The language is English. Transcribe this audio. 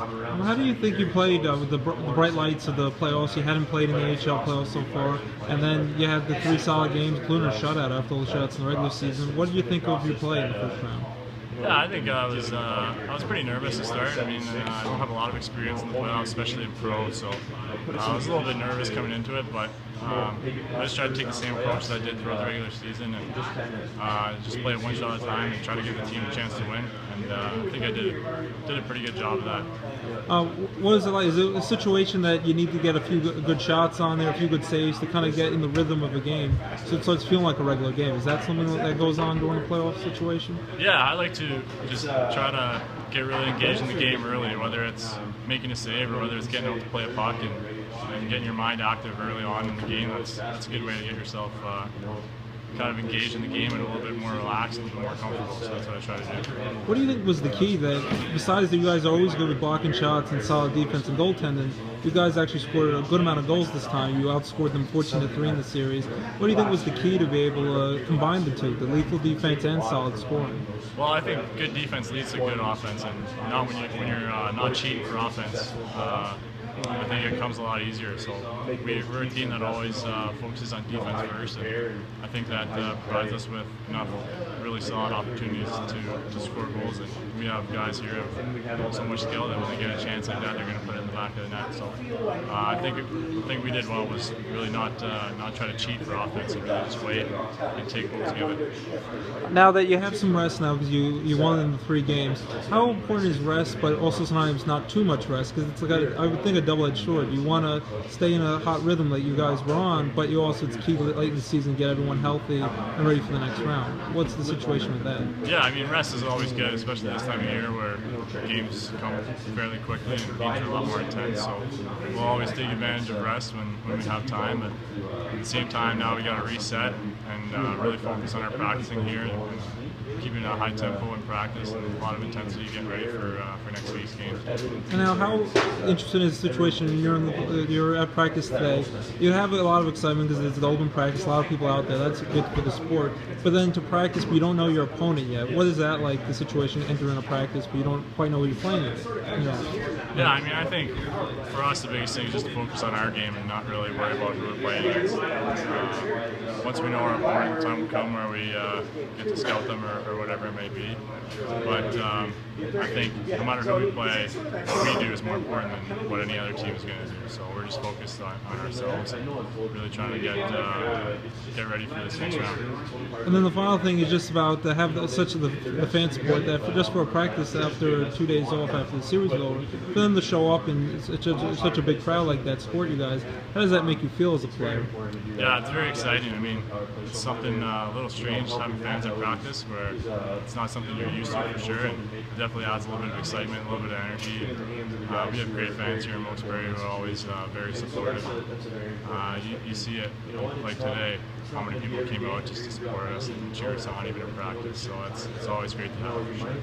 How do you think you played with the bright lights of the playoffs? You hadn't played in the AHL playoffs so far, and then you had the 3 solid games, including a shutout after all the shutouts in the regular season. What did you think of your play in the first round? Yeah, I think I was pretty nervous to start. I mean, I don't have a lot of experience in the playoffs, especially in pro, so I was a little bit nervous coming into it. But I just tried to take the same approach that I did throughout the regular season, and just play it one shot at a time and try to give the team a chance to win. And I think I did a pretty good job of that. What is it like? Is it a situation that you need to get a few good shots on there, a few good saves to kind of get in the rhythm of a game, so it starts feeling like a regular game? Is that something that goes on during a playoff situation? Yeah, I like to just try to get really engaged in the game early, whether it's making a save or whether it's getting out to play a puck and getting your mind active early on in the game. That's a good way to get yourself kind of engaged in the game and a little bit more relaxed and a little more comfortable. So that's what I try to do. What do you think was the key that, besides that you guys are always good with blocking shots and solid defense and goaltending, you guys actually scored a good amount of goals this time. You outscored them 14-3 in the series. What do you think was the key to be able to combine the two, the lethal defense and solid scoring? Well, I think good defense leads to good offense, and not when you're not cheating for offense. I think it comes a lot easier. So we're a team that always focuses on defense first, and I think that provides us with enough really solid opportunities to score goals. And we have guys here who have so much skill that when they get a chance like that, they're going to put it in the back of the net. So I think the thing we did well was really not try to cheat for offense and really just wait and take what was given. Now that you have some rest now because you won in the 3 games, how important is rest, but also sometimes not too much rest? Because it's like I would think a double-edged sword. You want to stay in a hot rhythm that you guys were on, but you also, it's key late in the season, get everyone healthy and ready for the next round. What's the situation with that? Yeah, I mean, rest is always good, especially this time of year where games come fairly quickly and games are a lot more intense. So we'll always take advantage of rest when we have time. But at the same time, now we got to reset and really focus on our practicing here and keeping a high tempo in practice and a lot of intensity getting ready for next week's game. And now, how interesting is the situation? You're at practice today. You have a lot of excitement because it's an open practice. A lot of people out there. That's good for the sport. But then to practice, but you don't know your opponent yet. What is that like? The situation entering a practice, but you don't quite know who you're playing with. Yeah, I mean, I think for us the biggest thing is just to focus on our game and not really worry about who we're playing against. Once we know our opponent, the time will come where we get to scout them or whatever it may be. But I think no matter who we play, what we do is more important than what any other team is going to do. So we're just focused on ourselves and really trying to get ready for this next round. And then the final thing is just about to have such the fan support that just for a practice after 2 days off after the series is over, for them to show up and it's such a big crowd like that support you guys, how does that make you feel as a player? Yeah, it's very exciting. I mean, it's something a little strange having fans at practice where it's not something you're used to for sure, and it definitely adds a little bit of excitement, a little bit of energy. We have great fans here in Wilkes-Barre who are always very supportive. You see it, like today, how many people came out just to support us and cheer us on even in practice, so it's always great to have for sure.